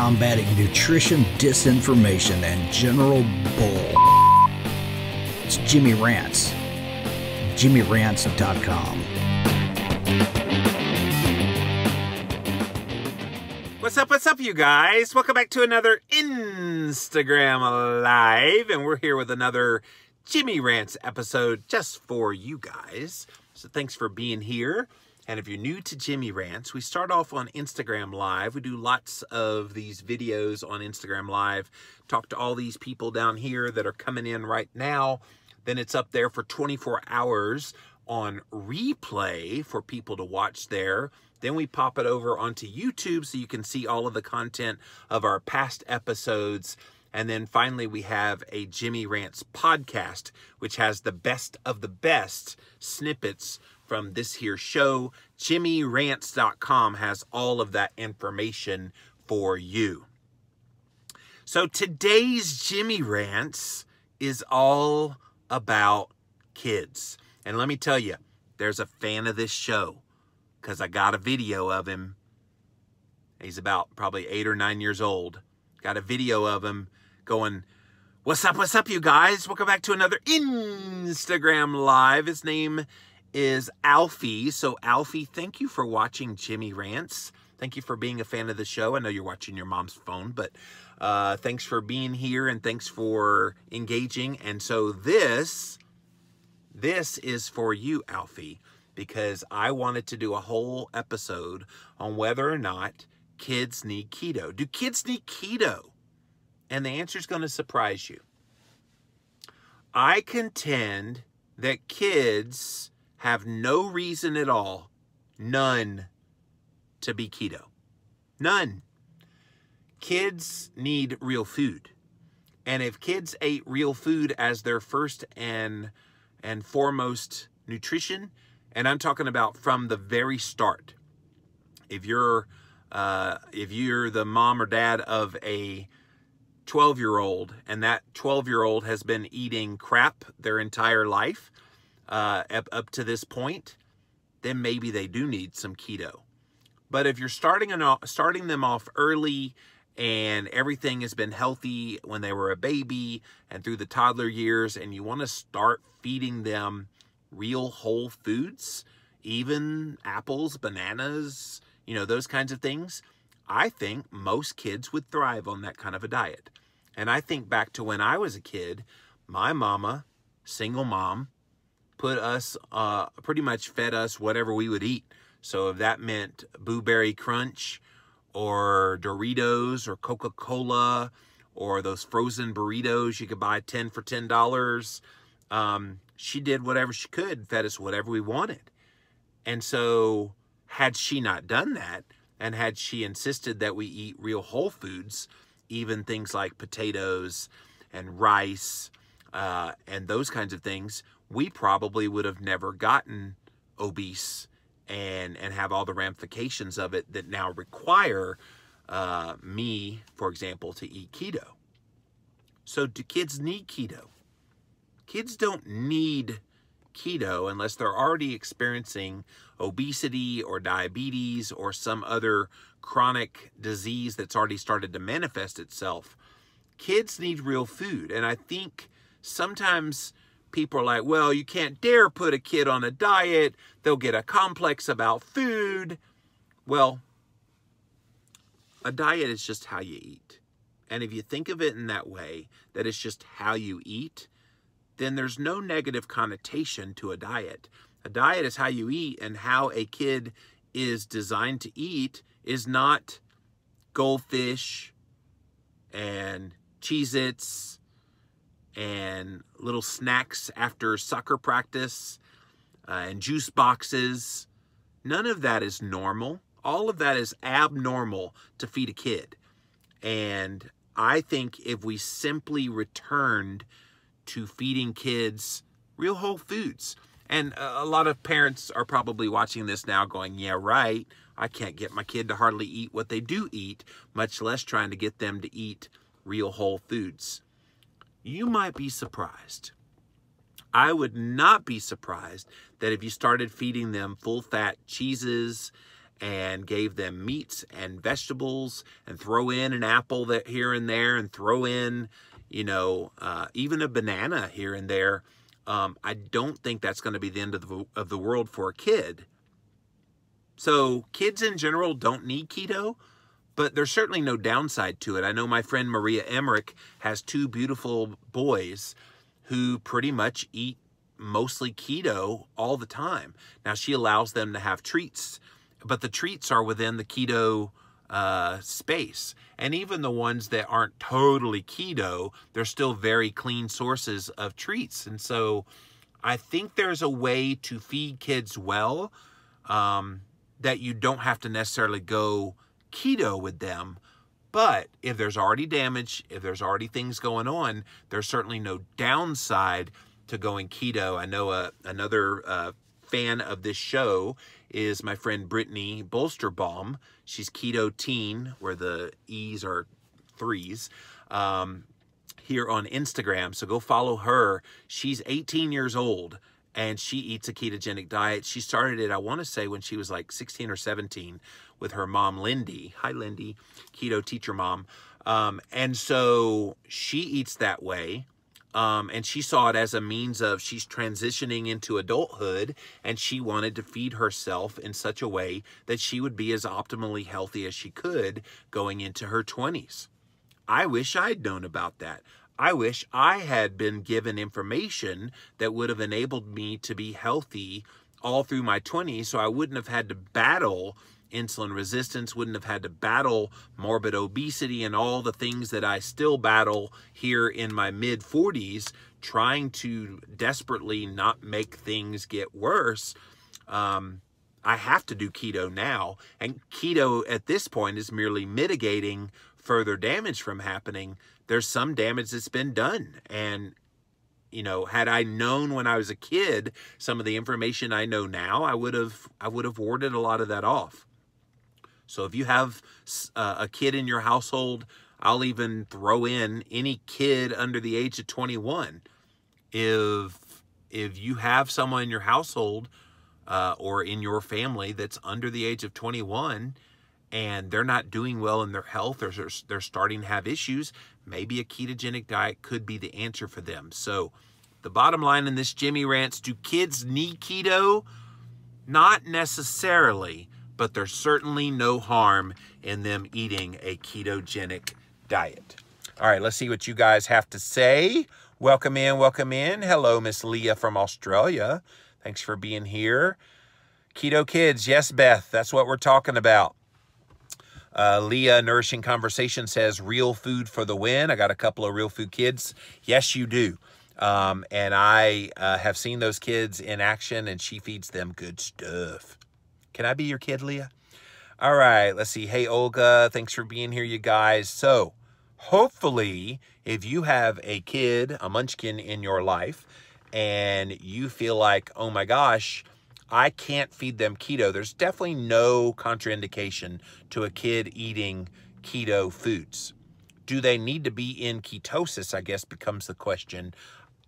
combating nutrition disinformation and general bull. It's Jimmy Rants. JimmyRants.com. What's up, you guys? Welcome back to another Instagram Live, and we're here with another Jimmy Rants episode just for you guys. So thanks for being here. And if you're new to Jimmy Rants, we start off on Instagram Live. We do lots of these videos on Instagram Live. Talk to all these people down here that are coming in right now. Then it's up there for 24 hours on replay for people to watch there. Then we pop it over onto YouTube so you can see all of the content of our past episodes. And then finally, we have a Jimmy Rants podcast, which has the best of the best snippets from this here show. JimmyRants.com has all of that information for you. So today's Jimmy Rants is all about kids. And let me tell you, there's a fan of this show because I got a video of him. He's about probably 8 or 9 years old. Got a video of him going, what's up, you guys? Welcome back to another Instagram Live. His name is Alfie. So Alfie, thank you for watching Jimmy Rants. Thank you for being a fan of the show. I know you're watching your mom's phone, but thanks for being here and thanks for engaging. And so this is for you, Alfie, because I wanted to do a whole episode on whether or not kids need keto. Do kids need keto? And the answer is going to surprise you. I contend that kids have no reason at all, none, to be keto. None. Kids need real food. And if kids ate real food as their first and foremost nutrition, and I'm talking about from the very start, if you're the mom or dad of a 12-year-old and that 12-year-old has been eating crap their entire life up to this point, then maybe they do need some keto. But if you're starting them off early and everything has been healthy when they were a baby and through the toddler years, and you want to start feeding them real whole foods, even apples, bananas, those kinds of things, I think most kids would thrive on that kind of a diet. And I think back to when I was a kid, my mama, single mom, pretty much fed us whatever we would eat. So if that meant Blueberry Crunch or Doritos or Coca-Cola or those frozen burritos you could buy 10 for $10, she did whatever she could, fed us whatever we wanted. And so had she not done that, and had she insisted that we eat real whole foods, even things like potatoes and rice and those kinds of things, we probably would have never gotten obese and have all the ramifications of it that now require me, for example, to eat keto. So do kids need keto? Kids don't need keto unless they're already experiencing obesity or diabetes or some other chronic disease that's already started to manifest itself. Kids need real food. And I think sometimes people are like, well, you can't dare put a kid on a diet. They'll get a complex about food. Well, a diet is just how you eat. And if you think of it in that way, that it's just how you eat, then there's no negative connotation to a diet. A diet is how you eat, and how a kid is designed to eat is not goldfish and Cheez-Its and little snacks after soccer practice and juice boxes. None of that is normal. All of that is abnormal to feed a kid. And I think if we simply returned to feeding kids real whole foods, and a lot of parents are probably watching this now going, yeah, right, I can't get my kid to hardly eat what they do eat, much less trying to get them to eat real whole foods. You might be surprised. I would not be surprised that if you started feeding them full-fat cheeses and gave them meats and vegetables and throw in an apple that here and there and throw in, you know, even a banana here and there, I don't think that's going to be the end of the world for a kid. So kids in general don't need keto, but there's certainly no downside to it. I know my friend Maria Emmerich has 2 beautiful boys who pretty much eat mostly keto all the time. Now, she allows them to have treats, but the treats are within the keto space. And even the ones that aren't totally keto, they're still very clean sources of treats. And so I think there's a way to feed kids well, that you don't have to necessarily go keto with them. But if there's already damage, if there's already things going on, there's certainly no downside to going keto. I know another fan of this show is my friend Brittany Bolsterbaum. She's Keto Teen, where the E's are 3s, here on Instagram. So go follow her. She's 18 years old, and she eats a ketogenic diet. She started it, I want to say, when she was like 16 or 17 with her mom, Lindy. Hi, Lindy, keto teacher mom. And so she eats that way. And she saw it as a means of, she's transitioning into adulthood, and she wanted to feed herself in such a way that she would be as optimally healthy as she could going into her 20s. I wish I'd known about that. I wish I had been given information that would have enabled me to be healthy all through my 20s, so I wouldn't have had to battle insulin resistance, wouldn't have had to battle morbid obesity and all the things that I still battle here in my mid-40s, trying to desperately not make things get worse. I have to do keto now, and keto at this point is merely mitigating further damage from happening. There's some damage that's been done, and you know, had I known when I was a kid some of the information I know now, I would have warded a lot of that off. So if you have a kid in your household, I'll even throw in any kid under the age of 21. If you have someone in your household or in your family that's under the age of 21 and they're not doing well in their health, or they're starting to have issues, maybe a ketogenic diet could be the answer for them. So the bottom line in this Jimmy Rants, do kids need keto? Not necessarily, but there's certainly no harm in them eating a ketogenic diet. All right, let's see what you guys have to say. Welcome in, welcome in. Hello, Miss Leah from Australia. Thanks for being here. Keto kids, yes, Beth, that's what we're talking about. Leah, Nourishing Conversation, says, real food for the win. I got a couple of real food kids. Yes, you do. And I have seen those kids in action, and she feeds them good stuff. Can I be your kid, Leah? All right, let's see. Hey, Olga, thanks for being here, you guys. So hopefully, if you have a kid, a munchkin in your life, and you feel like, oh my gosh, I can't feed them keto, there's definitely no contraindication to a kid eating keto foods. Do they need to be in ketosis, I guess, becomes the question.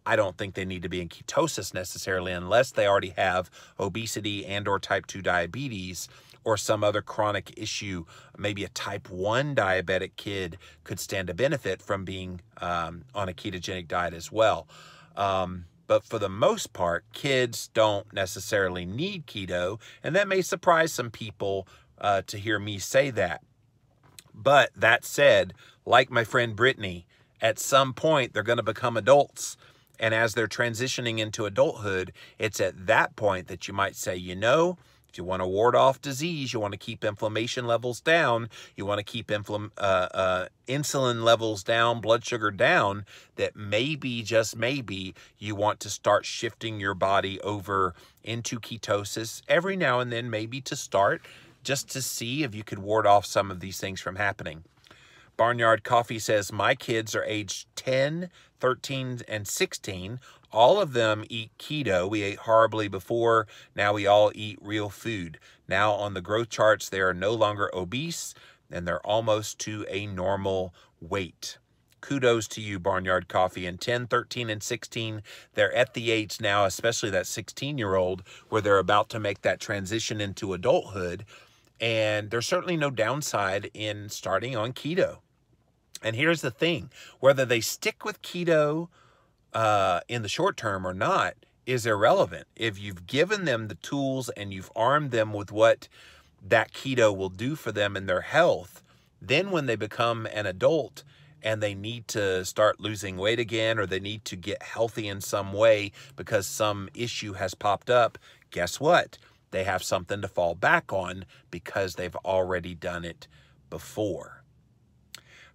I don't think they need to be in ketosis necessarily unless they already have obesity and or type 2 diabetes or some other chronic issue. Maybe a type 1 diabetic kid could stand to benefit from being on a ketogenic diet as well. But for the most part, kids don't necessarily need keto, and that may surprise some people to hear me say that. But that said, like my friend Brittany, at some point they're going to become adults. And as they're transitioning into adulthood, it's at that point that you might say, you know, if you want to ward off disease, you want to keep inflammation levels down, you want to keep insulin levels down, blood sugar down, that maybe, just maybe, you want to start shifting your body over into ketosis every now and then, maybe to start, just to see if you could ward off some of these things from happening. Barnyard Coffee says, my kids are aged 10, 13, and 16. All of them eat keto. We ate horribly before. Now we all eat real food. Now on the growth charts, they are no longer obese, and they're almost to a normal weight. Kudos to you, Barnyard Coffee. And 10, 13, and 16, they're at the age now, especially that 16-year-old, where they're about to make that transition into adulthood. And there's certainly no downside in starting on keto. And here's the thing, whether they stick with keto in the short term or not is irrelevant. If you've given them the tools and you've armed them with what that keto will do for them in their health, then when they become an adult and they need to start losing weight again, or they need to get healthy in some way because some issue has popped up, guess what? They have something to fall back on because they've already done it before.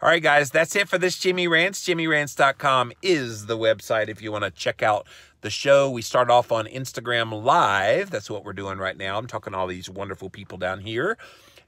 All right, guys, that's it for this Jimmy Rants. JimmyRants.com is the website if you want to check out the show. We start off on Instagram Live. That's what we're doing right now. I'm talking to all these wonderful people down here.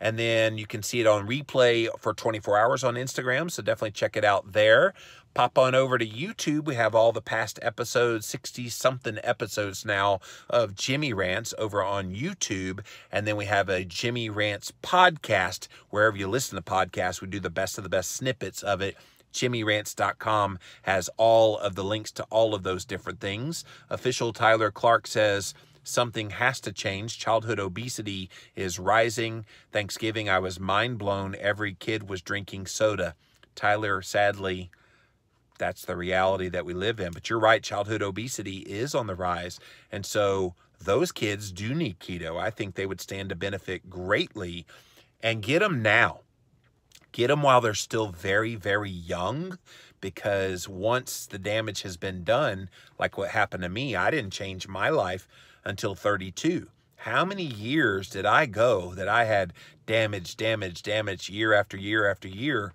And then you can see it on replay for 24 hours on Instagram, so definitely check it out there. Pop on over to YouTube. We have all the past episodes, 60-something episodes now of Jimmy Rants over on YouTube. And then we have a Jimmy Rants podcast. Wherever you listen to podcasts, we do the best of the best snippets of it. JimmyRants.com has all of the links to all of those different things. Official Tyler Clark says, something has to change. Childhood obesity is rising. Thanksgiving, I was mind blown. Every kid was drinking soda. Tyler, sadly, that's the reality that we live in. But you're right, childhood obesity is on the rise. And so those kids do need keto. I think they would stand to benefit greatly. And get them now. Get them while they're still very, very young, because once the damage has been done, like what happened to me, I didn't change my life until 32. How many years did I go that I had damage year after year after year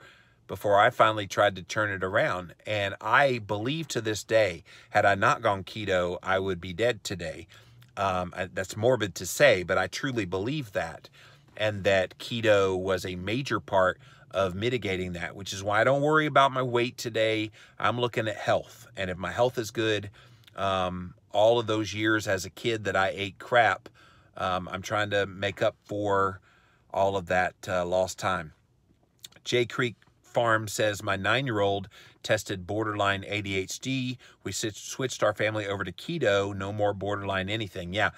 before I finally tried to turn it around? And I believe to this day, had I not gone keto, I would be dead today. That's morbid to say, but I truly believe that. And that keto was a major part of mitigating that, which is why I don't worry about my weight today. I'm looking at health. And if my health is good, all of those years as a kid that I ate crap, I'm trying to make up for all of that lost time. Jay Creek Farm says, my 9-year-old tested borderline ADHD. We switched our family over to keto. No more borderline anything. Yeah.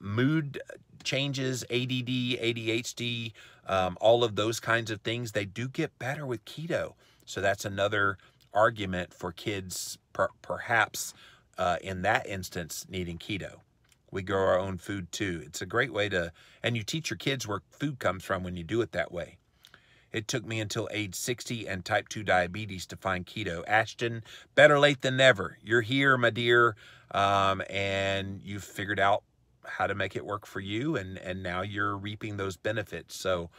Mood changes, ADD, ADHD, all of those kinds of things, they do get better with keto. So that's another argument for kids, perhaps in that instance, needing keto. We grow our own food too. It's a great way to, and you teach your kids where food comes from when you do it that way. It took me until age 60 and type 2 diabetes to find keto. Ashton, better late than never. You're here, my dear, and you've figured out how to make it work for you, and now you're reaping those benefits. So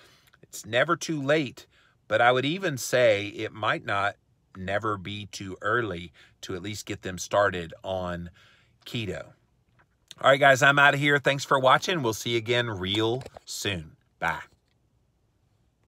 it's never too late, but I would even say it might not never be too early to at least get them started on keto. All right, guys, I'm out of here. Thanks for watching. We'll see you again real soon. Bye.